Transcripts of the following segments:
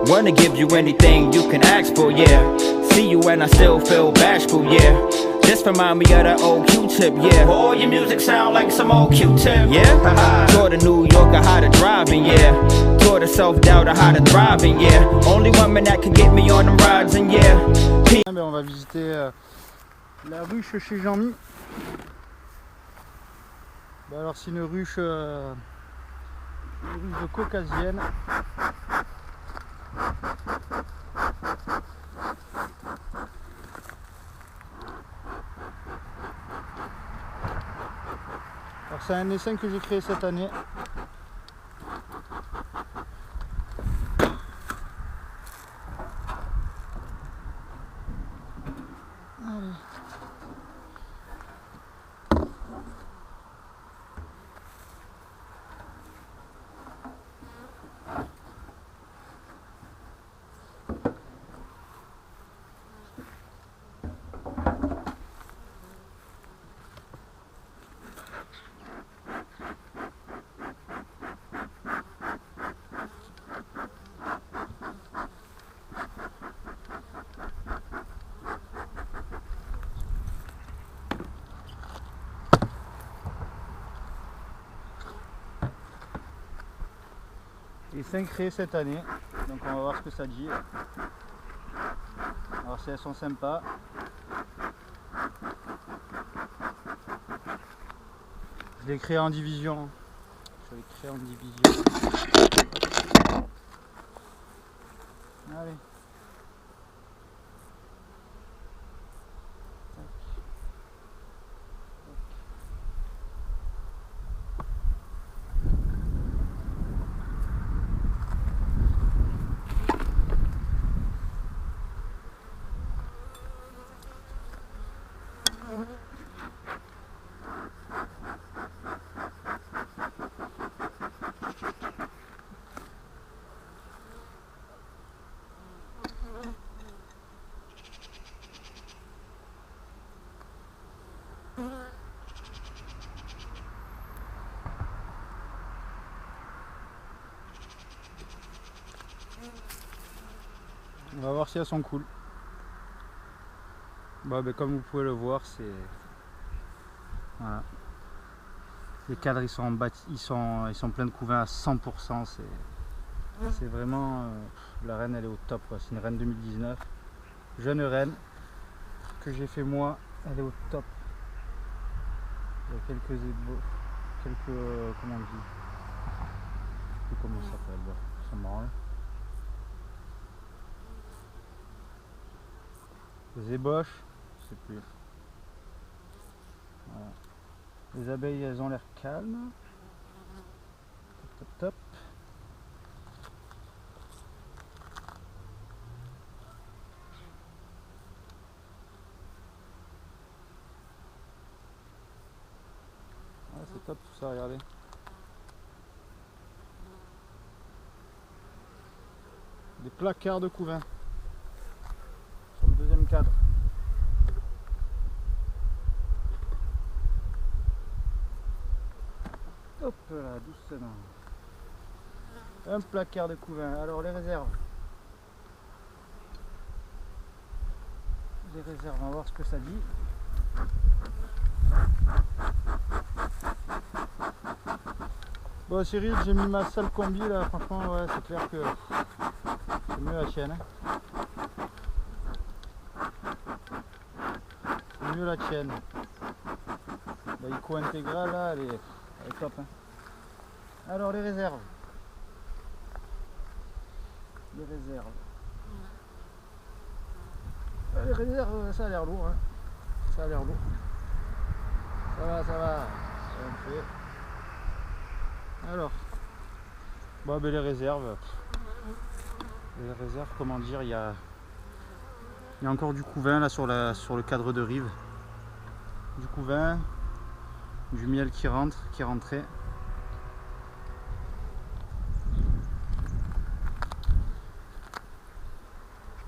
Wanna give you anything you can ask for, yeah. See you and I still feel bashful, yeah. Just remind me of that old Q-tip, yeah. Boy, your music sound like some old Q-tip, yeah. Taught a New Yorker how to driving, yeah. Taught a self-doubter how to thriving, yeah. Only woman that can get me on them rides, and yeah. On va visiter la ruche chez Jean-Mi. Alors c'est une ruche caucasienne. Alors c'est un essaim que j'ai créé cette année. Allez. Et 5 créés cette année, donc on va voir ce que ça dit. Alors si elles sont sympas. Je l'ai créé en division. Je l'ai créé en division. Allez. On va voir si elles sont cool. Bon, ben, comme vous pouvez le voir, c'est voilà. Les cadres ils sont pleins de couvains à 100%. C'est vraiment la reine, elle est au top. C'est une reine 2019, jeune reine que j'ai fait moi. Elle est au top. Il y a quelques comment on dit, je sais plus comment ça s'appelle. Ils sont marrants. Les ébauches, je sais plus. Voilà. Les abeilles, elles ont l'air calmes. Top, top, top. Ouais, c'est top tout ça, regardez. Des placards de couvain. Sur le deuxième cadre. Hop là, doucement. Un placard de couvain. Alors les réserves. Les réserves, on va voir ce que ça dit. Bon Cyril, j'ai mis ma sale combi là, franchement ouais, c'est clair que c'est mieux la tienne. C'est mieux la tienne. La Ico intégrale là, elle est top. Hein. Alors les réserves. Les réserves. Les réserves, ça a l'air lourd. Hein. Ça a l'air lourd. Ça va, ça va. Ça me fait. Alors, bon, ben les réserves, comment dire, il y a encore du couvain là sur le cadre de rive, du couvain, du miel qui est rentré.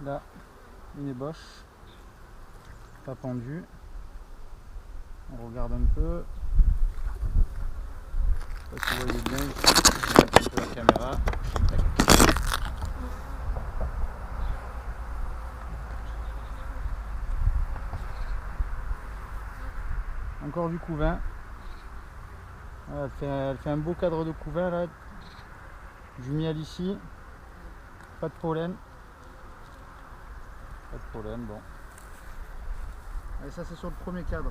Là, une ébauche, pas pendue. On regarde un peu. Si vous voyez bien ici, je vais mettre un peu la caméra. encore du couvain. Voilà, elle fait un beau cadre de couvain là. Du miel ici. Pas de pollen. Pas de pollen, bon. Et ça c'est sur le premier cadre.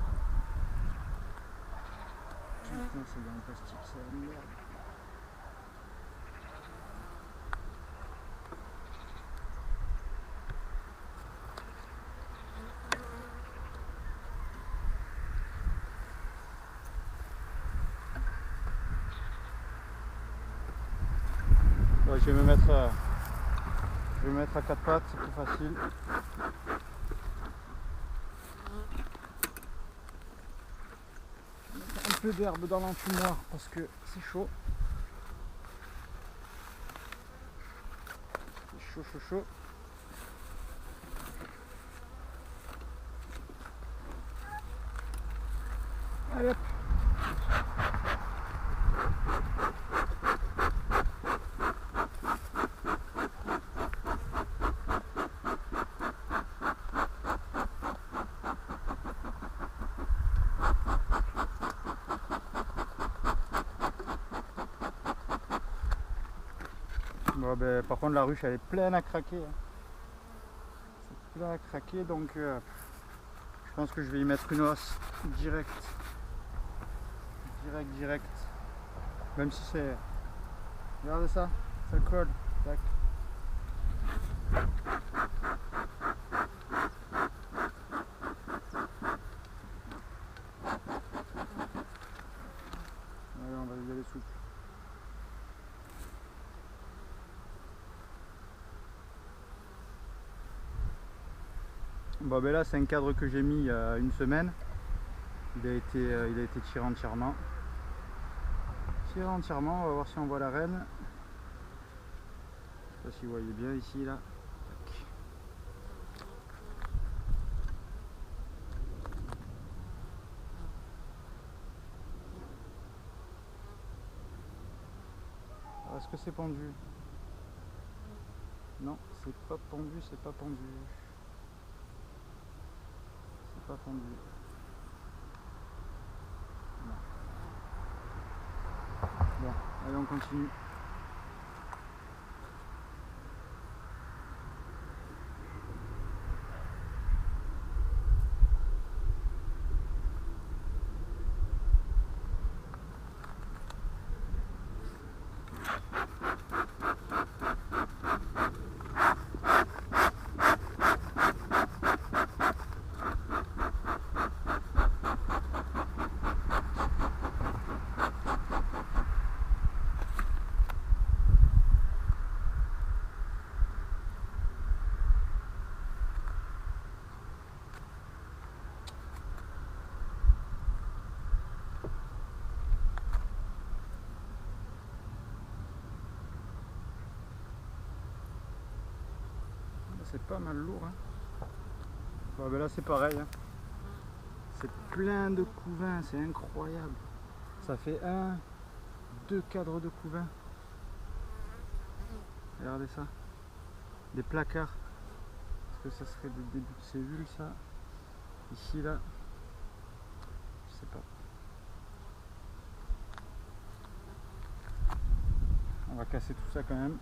Putain, c'est dans le plastique, c'est la merde. Ouais, je vais me mettre à quatre pattes, c'est plus facile. Un peu d'herbe dans l'enfumoir parce que c'est chaud. C'est chaud, chaud, chaud. Allez hop. Bon, ben, par contre la ruche elle est pleine à craquer. C'est plein à craquer donc je pense que je vais y mettre une hausse direct. Direct. Même si c'est... Regardez ça, ça colle. Tac. Allez, on va y aller souple. Bon ben là c'est un cadre que j'ai mis il y a une semaine. Il a été tiré entièrement. On va voir si on voit la reine. Je sais pas si vous voyez bien ici là. Tac. Est-ce que c'est pendu? Non, c'est pas pendu, c'est pas pendu. C'est pas pendu. Non. Bon, allez on continue. C'est pas mal lourd hein. Bon, ben là c'est pareil hein. C'est plein de couvains, c'est incroyable. Ça fait 2 cadres de couvains. Regardez ça. Des placards. Est-ce que ça serait des débuts de cellules ça? Ici là. Je sais pas. On va casser tout ça quand même.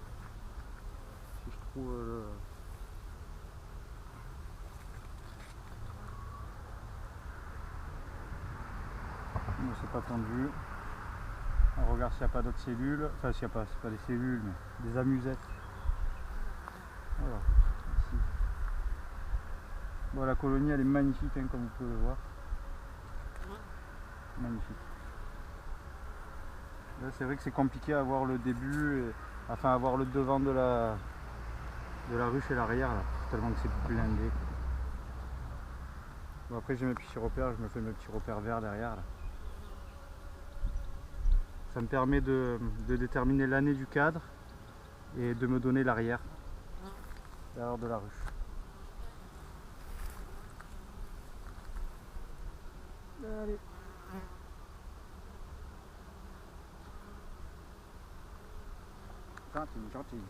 Si je trouve c'est pas tendu. On regarde s'il n'y a pas d'autres cellules. Enfin s'il n'y a pas, c'est pas des cellules mais des amusettes. Voilà. Ici. Bon, la colonie elle est magnifique hein, comme vous pouvez le voir. Magnifique. Là c'est vrai que c'est compliqué à voir le début, et, enfin à voir le devant de la ruche et l'arrière là, tellement que c'est blindé. Bon après j'ai mes petits repères, je me fais mes petits repères verts derrière là. Ça me permet de déterminer l'année du cadre et de me donner l'arrière de la ruche. Allez. Gentil.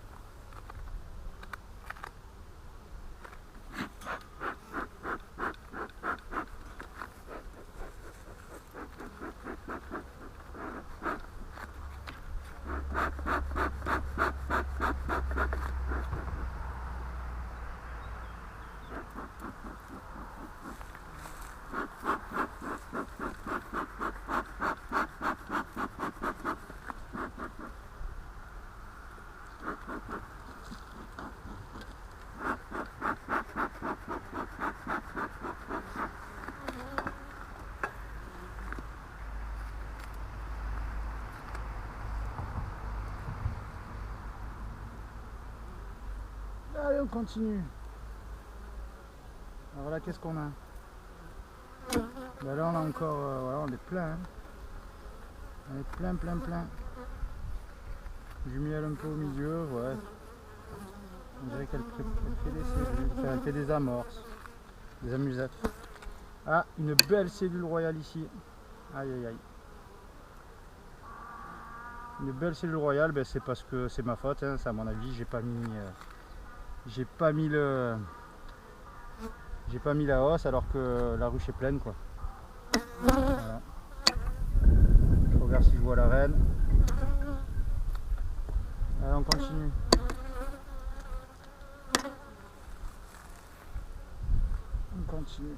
Allez, on continue. Alors là, qu'est-ce qu'on a? Ben là, on a encore... voilà, on est plein. Hein. On est plein. Du miel un peu au milieu, ouais. On dirait qu'elle fait des cellules, enfin, elle fait des amorces, des amusettes. Ah, une belle cellule royale ici. Aïe. Une belle cellule royale, ben c'est parce que c'est ma faute, hein, c'est à mon avis, j'ai pas mis la hausse alors que la ruche est pleine quoi. Voilà. Je regarde si je vois la reine. Allez, on continue. On continue.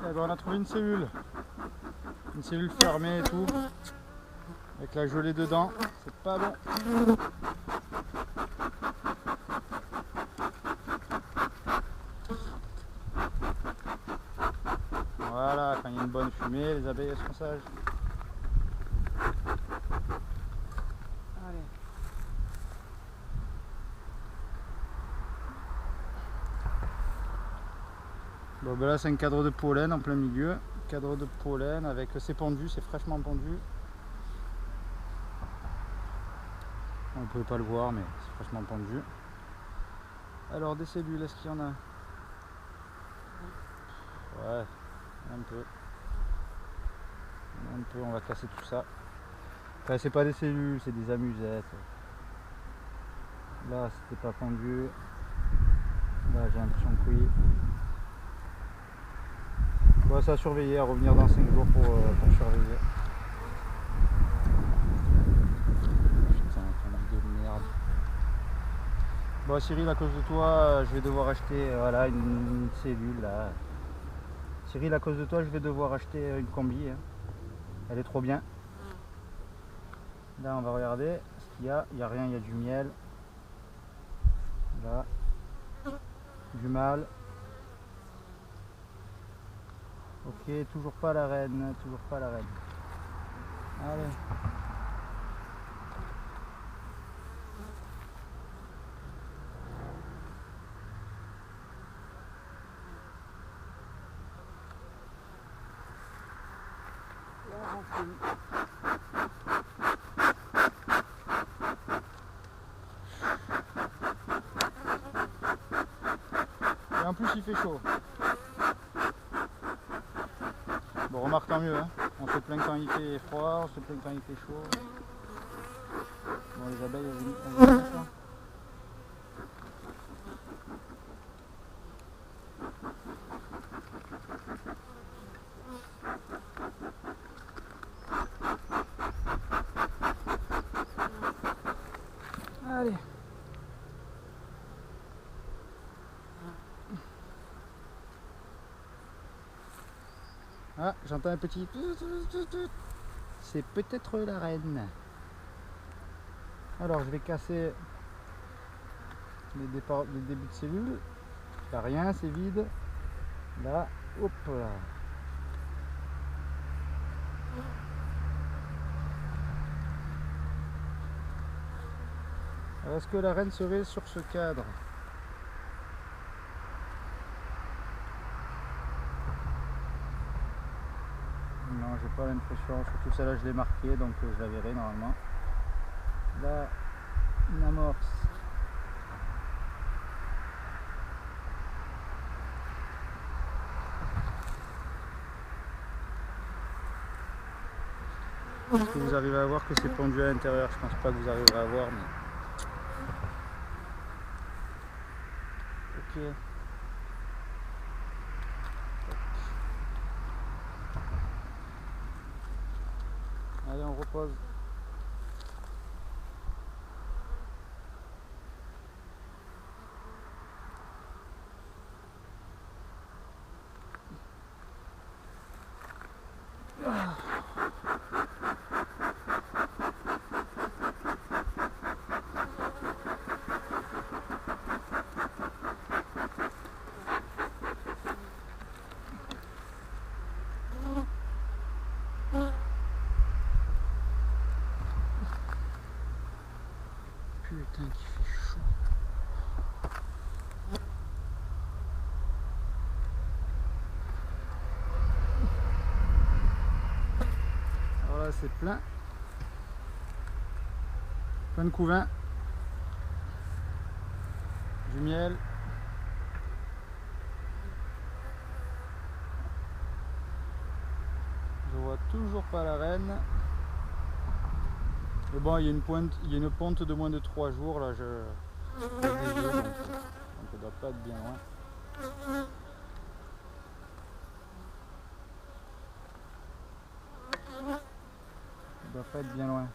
Eh ben, on a trouvé une cellule fermée et tout, avec la gelée dedans, c'est pas bon. Voilà, quand il y a une bonne fumée, les abeilles elles sont sages. Allez. Bon ben là c'est un cadre de pollen en plein milieu, cadre de pollen avec c'est pendu, c'est fraîchement pendu. On ne pouvait pas le voir mais c'est fraîchement pendu. Alors des cellules, est-ce qu'il y en a? Ouais, un peu, on va casser tout ça. Enfin c'est pas des cellules, c'est des amusettes. Là c'était pas pendu. Là j'ai l'impression que oui. Bon, ça à surveiller, à revenir dans 5 jours pour surveiller. Putain, quelle de merde. Bon Cyril, à cause de toi, je vais devoir acheter voilà, une cellule là. Cyril, à cause de toi, je vais devoir acheter une combi. Hein. Elle est trop bien. Là, on va regarder ce qu'il y a. Il n'y a rien, il y a du miel. Là. Du mâle. Ok, toujours pas la reine. Allez. Et en plus il fait chaud. Bon remarque tant mieux, hein. On se plaint quand il fait froid, on se plaint quand il fait chaud. Bon les abeilles elles viennent ça. Allez. Ah, j'entends un petit... C'est peut-être la reine. Alors, je vais casser les débuts de cellules. Il n'y a rien, c'est vide. Là, hop là. Alors, est-ce que la reine serait sur ce cadre? Non, j'ai pas l'impression, surtout celle-là je l'ai marquée donc je la verrai normalement. Là, une amorce. Est-ce que vous arrivez à voir que c'est pendu à l'intérieur? Je pense pas que vous arriverez à voir, mais... Ok. Allez, on repose. Voilà, c'est plein. Plein de couvains. Du miel. Je vois toujours pas la reine. Mais bon, il y a une ponte de moins de 3 jours là. Donc elle doit pas être bien loin. Elle doit pas être bien loin.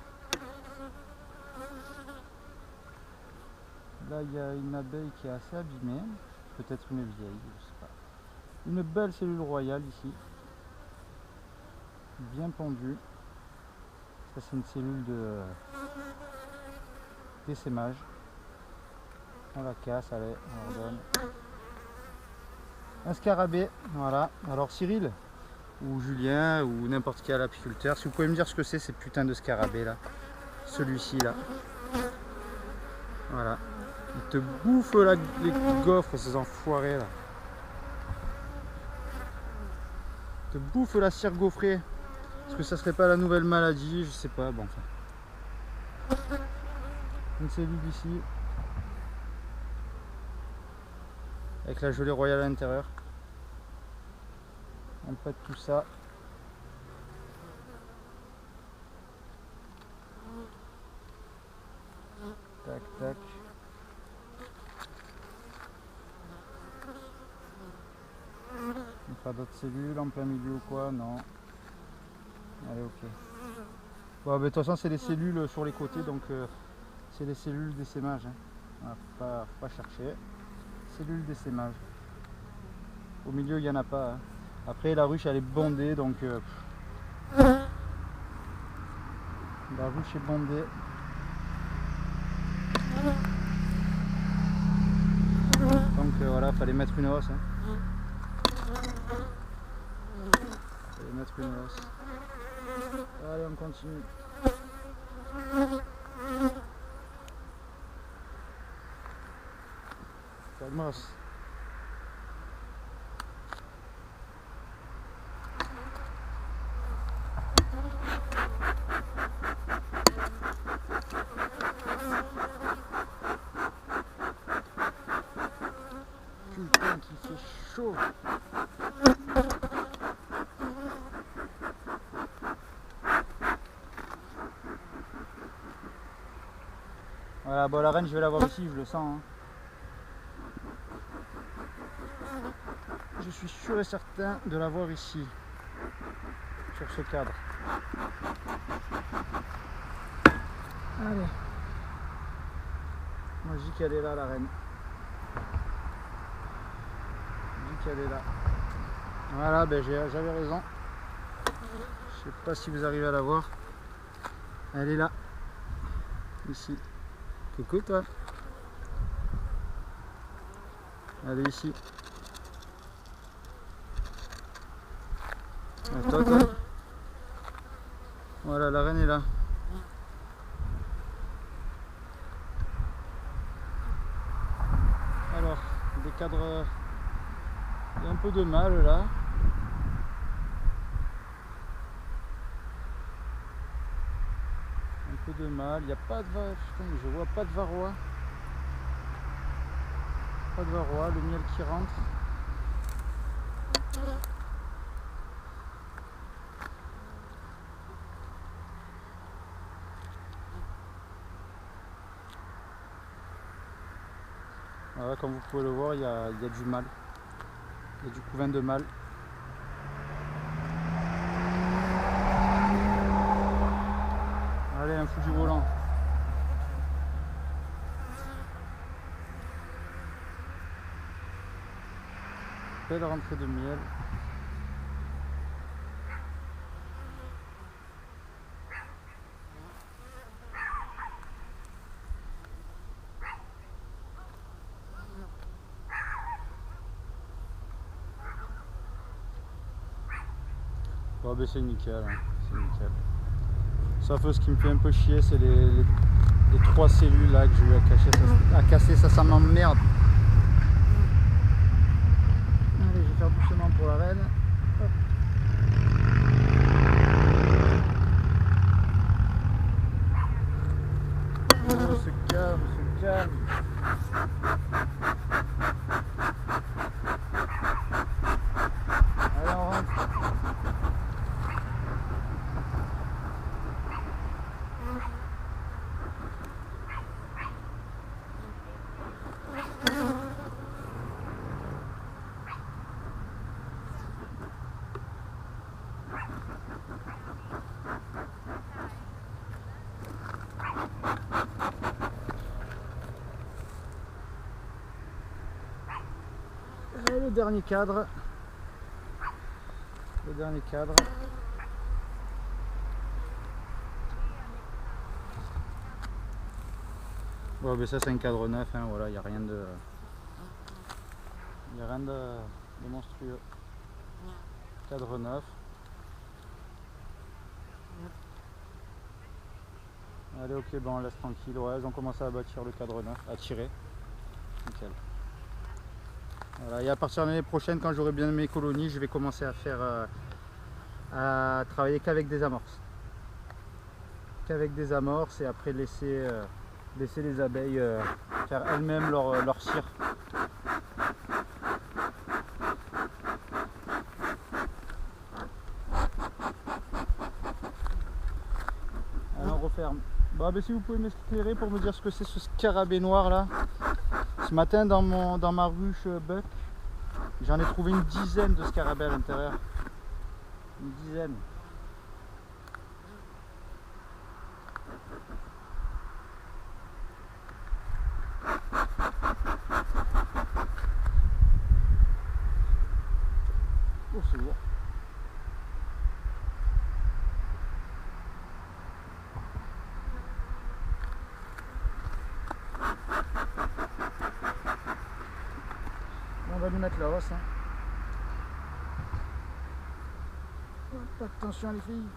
Là, il y a une abeille qui est assez abîmée. Peut-être une vieille, je sais pas. Une belle cellule royale ici. Bien pendue. Ça, c'est une cellule d'essaimage. On la casse, allez, on redonne. Un scarabée, voilà. Alors Cyril, ou Julien, ou n'importe quel apiculteur, si vous pouvez me dire ce que c'est ces putains de scarabées là. Celui-ci là. Voilà. Ils te bouffent les gaufres, ces enfoirés là. Ils te bouffent la cire gaufrée. Est-ce que ça serait pas la nouvelle maladie? Je sais pas, bon enfin. Une cellule ici. Avec la gelée royale à l'intérieur. On pète tout ça. Tac, tac. On fera d'autres cellules en plein milieu ou quoi? Non. Allez, ok. Bon, de toute façon, c'est les cellules sur les côtés, donc c'est les cellules d'essaimage. Hein. Faut pas chercher. Cellules d'essaimage. Au milieu, il n'y en a pas. Hein. Après, la ruche, elle est bondée, donc la ruche est bondée. Donc voilà, fallait mettre une hausse. Hein. Fallait mettre une hausse. Allez, on continue. Calmos. Putain, qui fait chaud. Voilà, bon, la reine, je vais la voir ici, je le sens. Hein. Je suis sûr et certain de la voir ici, sur ce cadre. Allez. Moi, je dis qu'elle est là, la reine. Je dis qu'elle est là. Voilà, ben j'avais raison. Je sais pas si vous arrivez à la voir. Elle est là. Ici. Coucou toi. Elle est ici. À toi, toi. Voilà, la reine est là. Alors, des cadres. Il y a un peu de mâle là. Un peu de mâle. Il n'y a pas de varroa. Je vois pas de varroa. Pas de varroa. Le miel qui rentre. Voilà, comme vous pouvez le voir, il y a du mâle. Il y a du couvain de mâle. Allez, un fou du volant. Belle rentrée de miel. Bon, ben c'est nickel, hein. C'est nickel. Sauf ce qui me fait un peu chier, c'est les 3 cellules là que j'ai eu à casser, ça m'emmerde. Allez, je vais faire doucement pour la reine. Hop. Et le dernier cadre. Le dernier cadre. Bon, mais ça c'est un cadre neuf, hein, voilà, il n'y a rien de. Il n'y a rien de monstrueux. Cadre neuf. Allez, ok, bon, on laisse tranquille. Ouais, ils ont commencé à bâtir le cadre neuf, à tirer. Nickel. Voilà, et à partir de l'année prochaine, quand j'aurai bien mes colonies, je vais commencer à faire à travailler qu'avec des amorces. Qu'avec des amorces et après laisser les abeilles faire elles-mêmes leur cire. Alors on referme. Bah, si vous pouvez m'éclairer pour me dire ce que c'est ce scarabée noir là. Ce matin dans ma ruche buck, j'en ai trouvé une dizaine de scarabées à l'intérieur. Une dizaine. Oh, c'est lourd. On va lui mettre la hausse. Hein. Hop, attention les filles.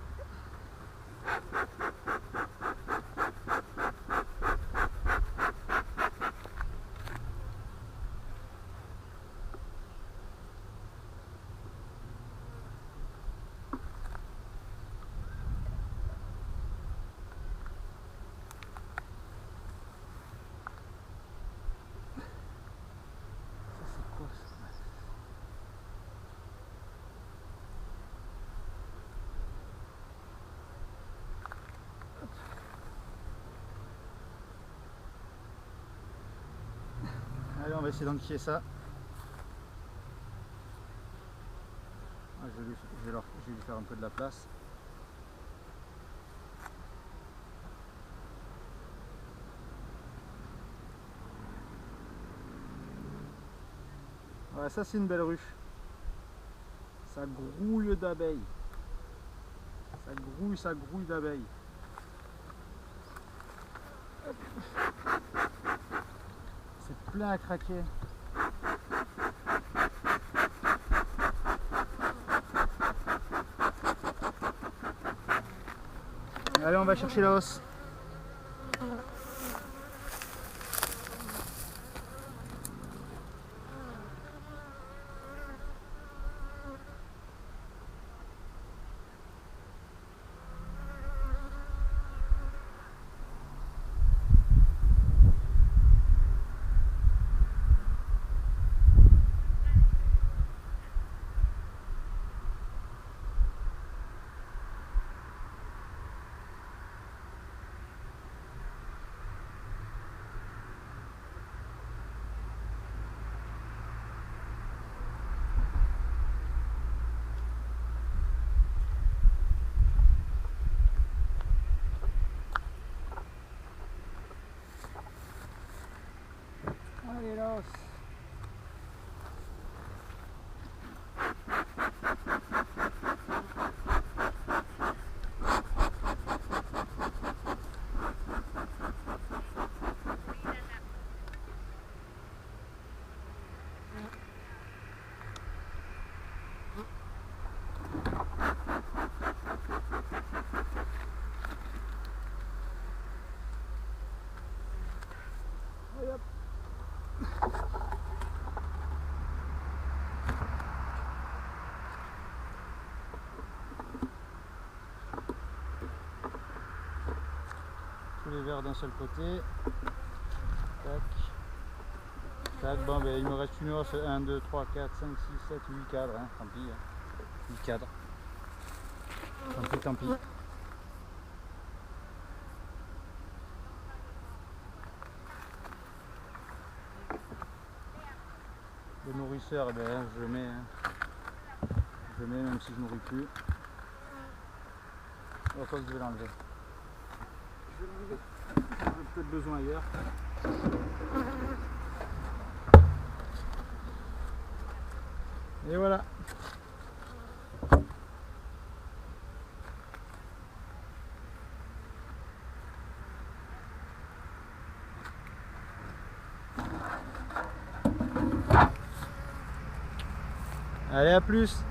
Allez, on va essayer d'enquiller ça. Ah, je vais lui faire un peu de la place. Ouais, ça c'est une belle ruche. Ça grouille d'abeilles. Ça grouille d'abeilles. C'est plein à craquer. Allez, on va chercher la hausse. Allez, la hausse. Allez, hop. Tous les verres d'un seul côté. Tac. Tac. Bon, ben, il me reste une hausse. 1, 2, 3, 4, 5, 6, 7, 8 cadres. Hein. Tant pis. Hein. 8 cadres. Tant pis. Le nourrisseur, ben, je le mets. Hein. Je le mets même si je nourris plus. Je crois que je vais l'enlever. J'en ai peut-être besoin ailleurs. Et voilà. Allez, à plus.